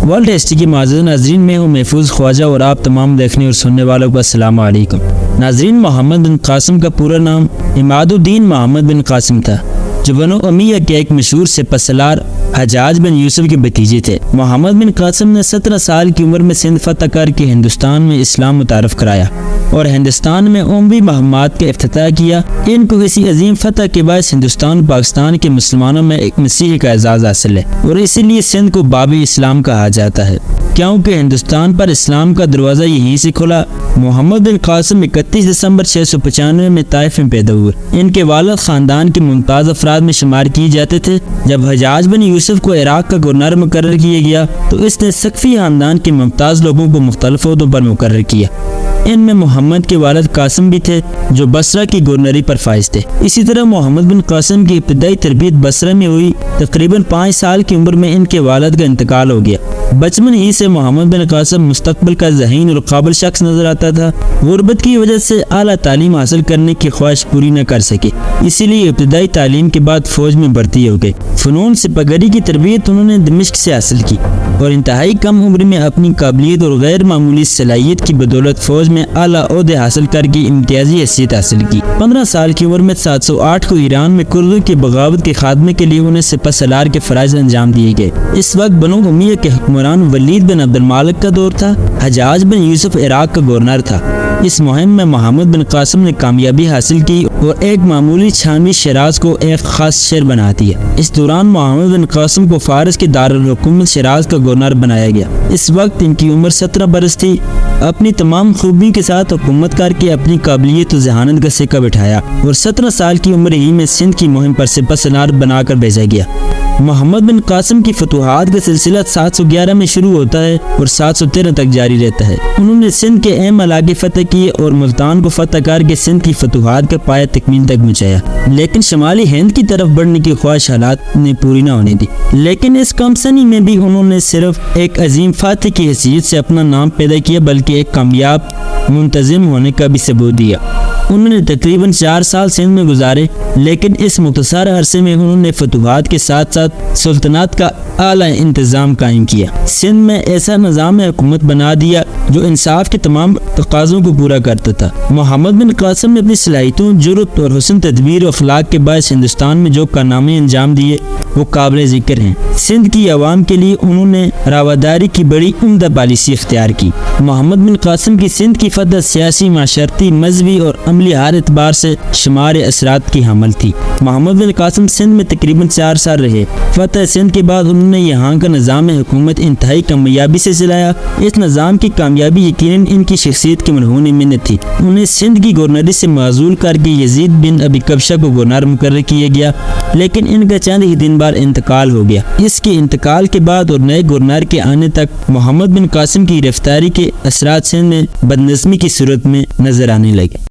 World history کے معزز ناظرین، میں ہوں محفوظ خواجہ اور آپ تمام دیکھنے اور سننے والوں کو السلام علیکم۔ ناظرین، محمد بن قاسم کا پورا نام عماد الدین محمد بن قاسم تھا، جو بنو امیہ کے ایک مشہور سپہ سالار حجاج بن یوسف کے بھتیجے تھے۔ محمد بن قاسم نے 17 سال کی عمر میں سندھ فتح کر کے ہندوستان میں اسلام متعارف کرایا اور ہندوستان میں عمومی مہمات کا افتتاح کیا۔ ان کو کسی عظیم فتح کے باعث ہندوستان و پاکستان کے مسلمانوں میں ایک مسیح کا اعزاز حاصل ہے، اور اسی لیے سندھ کو باب اسلام کہا جاتا ہے، کیونکہ ہندوستان پر اسلام کا دروازہ یہیں سے کھلا۔ محمد بن قاسم 31 دسمبر 695 میں طائف میں پیدا ہوئے۔ ان کے والد خاندان کے ممتاز افراد میں شمار کیے جاتے تھے۔ جب حجاج بن یوسف کو عراق کا گورنر مقرر کیا گیا تو اس نے ثقفی خاندان کے ممتاز لوگوں کو مختلف عہدوں پر مقرر کیا۔ ان میں محمد کے والد قاسم بھی تھے، جو بصرہ کی گورنری پر فائز تھے۔ اسی طرح محمد بن قاسم کی ابتدائی تربیت بصرہ میں ہوئی۔ تقریباً 5 سال کی عمر میں ان کے والد کا انتقال ہو گیا۔ بچپن ہی سے محمد بن قاسم مستقبل کا ذہین اور قابل شخص نظر آتا تھا۔ غربت کی وجہ سے اعلیٰ تعلیم حاصل کرنے کی خواہش پوری نہ کر سکے، اسی لیے ابتدائی تعلیم کے بعد فوج میں بھرتی ہو گئے۔ فنون سپاہی کی تربیت انہوں نے دمشق سے حاصل کی اور انتہائی کم عمر میں اپنی قابلیت اور غیر معمولی صلاحیت کی بدولت فوج میں اعلیٰ عہدے حاصل کر کے امتیازی حیثیت حاصل کی۔ 15 سال کی عمر میں 708 کو ایران میں کردوں کی بغاوت کے خاتمے کے لیے انہیں سپہ سالار کے فرائض انجام دیے گئے۔ اس وقت بنو امیہ کے حکمران ولید بن عبد المالک کا دور تھا۔ حجاج بن یوسف عراق کا گورنر تھا۔ اس مہم میں محمد بن قاسم نے کامیابی حاصل کی اور ایک معمولی چھانوی شیراز کو ایک خاص شہر بنا دیا۔ اس دوران محمد بن قاسم کو فارس کے دارالحکومت شیراز کا گورنر بنایا گیا۔ اس وقت ان کی عمر 17 برس تھی۔ اپنی تمام خوبی کے ساتھ حکومت کر کے اپنی قابلیت و ذہانت کا سکہ بٹھایا اور 17 سال کی عمر ہی میں سندھ کی مہم پر سپہ سالار بنا کر بھیجا گیا۔ محمد بن قاسم کی فتوحات کا سلسلہ 711 میں شروع ہوتا ہے اور 713 تک جاری رہتا ہے۔ انہوں نے سندھ کے اہم علاقے فتح کیے اور ملتان کو فتح کر کے سندھ کی فتوحات کا پایہ تکمیل تک پہنچایا، لیکن شمالی ہند کی طرف بڑھنے کی خواہش حالات نے پوری نہ ہونے دی۔ لیکن اس کم سنی میں بھی انہوں نے صرف ایک عظیم فاتح کی حیثیت سے اپنا نام پیدا کیا، بلکہ ایک کامیاب منتظم ہونے کا بھی ثبوت دیا۔ انہوں نے تقریباً 4 سال سندھ میں گزارے، لیکن اس مختصر عرصے میں انہوں نے فتوحات کے ساتھ ساتھ سلطنت کا اعلیٰ انتظام قائم کیا۔ سندھ میں ایسا نظام حکومت بنا دیا جو انصاف کے تمام تقاضوں کو پورا کرتا تھا۔ محمد بن قاسم نے اپنی صلاحیتوں، جرأت اور حسن تدبیر و اخلاق کے باعث ہندوستان میں جو کارنامے انجام دیے وہ قابل ذکر ہیں۔ سندھ کی عوام کے لیے انہوں نے رواداری کی بڑی عمدہ پالیسی اختیار کی۔ محمد بن قاسم کی سندھ کی فتح سیاسی، معاشرتی، مذہبی اور عملی ہر اعتبار سے شمار اثرات کی حامل تھی۔ محمد بن قاسم سندھ میں تقریباً 4 سال رہے۔ فتح سندھ کے بعد انہوں نے یہاں کا نظام حکومت انتہائی کامیابی سے چلایا۔ اس نظام کی کامیابی یقیناً ان کی شخصیت کی مرہون منت تھی۔ انہیں سندھ کی گورنری سے معزول کر کے یزید بن ابی کبشہ کو گورنر مقرر کیا گیا، لیکن ان کا چند ہی دن بعد انتقال ہو گیا۔ اس کے انتقال کے بعد اور نئے گورنر کے آنے تک محمد بن قاسم کی گرفتاری کے اثرات سندھ میں بدنظمی کی صورت میں نظر آنے لگے۔